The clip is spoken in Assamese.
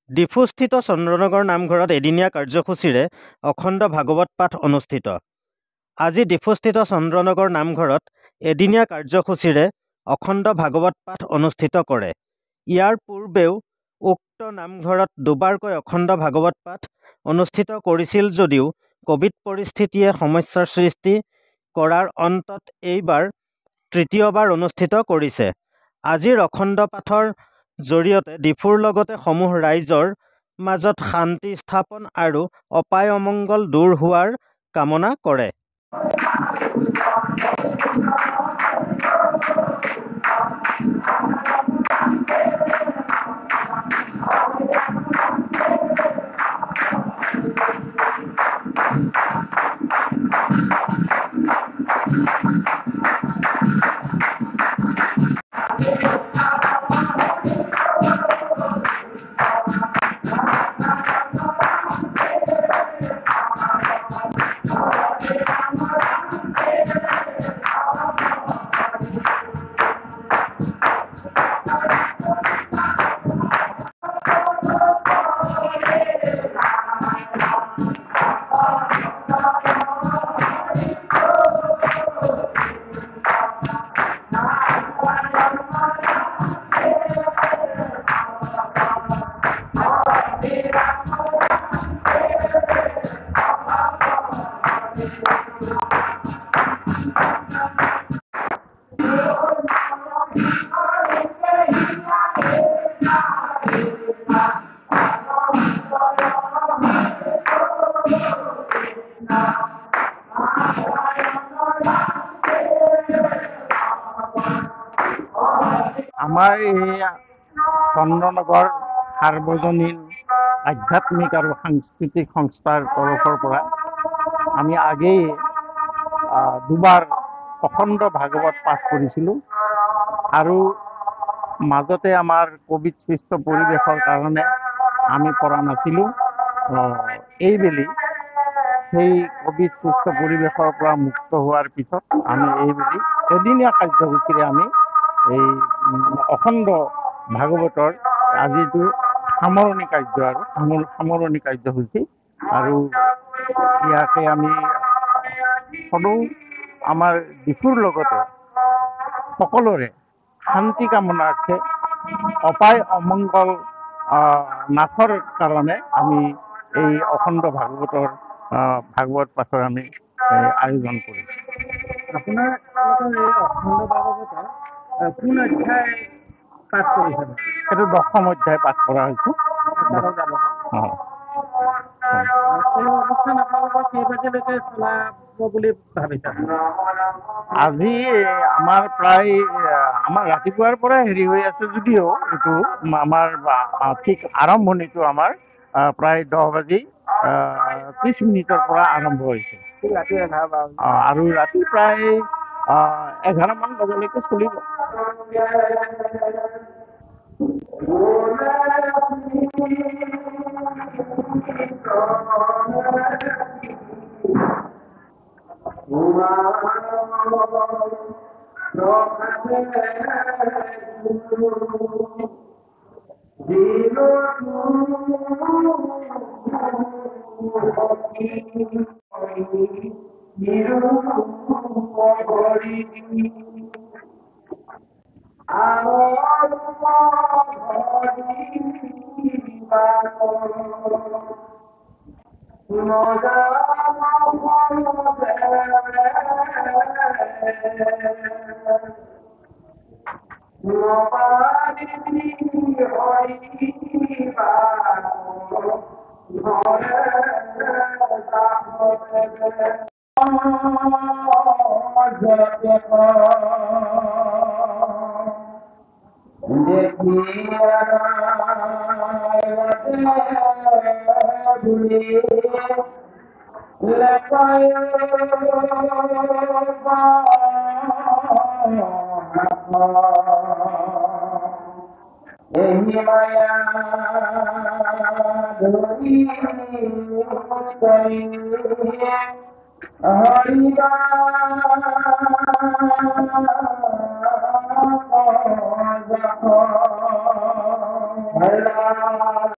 ডিফুস্থিত চন্দ্ৰনগৰ নামঘৰত এদিনীয়া কাৰ্যসূচীৰে অখণ্ড ভাগৱত পাঠ অনুষ্ঠিত। আজি ডিফুস্থিত চন্দ্ৰনগৰ নামঘৰত এদিনীয়া কাৰ্যসূচীৰে অখণ্ড ভাগৱত পাঠ অনুষ্ঠিত কৰে। ইয়াৰ পূৰ্বেও উক্ত নামঘৰত দুবাৰকৈ অখণ্ড ভাগৱত পাঠ অনুষ্ঠিত কৰিছিল যদিও ক'ভিড পৰিস্থিতিয়ে সমস্যাৰ সৃষ্টি কৰাৰ অন্তত এইবাৰ তৃতীয়বাৰ অনুষ্ঠিত কৰিছে। আজিৰ অখণ্ড পাঠৰ জৰিয়তে ডিফুৰ লগতে সমূহ ৰাইজৰ মাজত শান্তি স্থাপন আৰু অপায় অমংগল দূৰ হোৱাৰ কামনা কৰে। আমাৰ এই চন্দ্ৰনগৰ সাৰ্বজনীন আধ্যাত্মিক আৰু সাংস্কৃতিক সংস্থাৰ তৰফৰ পৰা আমি আগেয়ে দুবাৰ অখণ্ড ভাগৱত পাঠ কৰিছিলোঁ আৰু মাজতে আমাৰ ক'ভিড সৃষ্ট পৰিৱেশৰ কাৰণে আমি পৰা নাছিলোঁ। এইবেলি সেই ক'ভিড সৃষ্ট পৰিৱেশৰ পৰা মুক্ত হোৱাৰ পিছত আমি এইবেলি এদিনীয়া কাৰ্যসূচীৰে আমি এই অখণ্ড ভাগৱতৰ আজিটো সামৰণি কাৰ্য আৰু সামৰণি কাৰ্যসূচী আৰু ইয়াকে আমি সদৌ আমাৰ ডিফুৰ লগতে সকলোৰে শান্তি কামনাৰ্থে অপায় অমংগল নাশৰ কাৰণে আমি এই অখণ্ড ভাগৱতৰ ভাগৱত পাঠৰ আমি আয়োজন কৰিছোঁ। আপোনাৰ এই অখণ্ড ভাগৱতৰ কোন অধ্যায় পাঠ কৰিছে? সেইটো 10ম অধ্যায় পাঠ কৰা হৈছে। এই অনুষ্ঠান আপোনালোকৰ কেইবাজলৈকে চলাব বুলি ভাবিছে? আজি আমাৰ প্ৰায় আমাৰ ৰাতিপুৱাৰ পৰা হেৰি হৈ আছে যদিও এইটো আমাৰ ঠিক আৰম্ভণিটো আমাৰ প্ৰায় 10:30 পৰা আৰম্ভ হৈছে আৰু ৰাতি প্ৰায় 11মান বজালৈকে চলিব।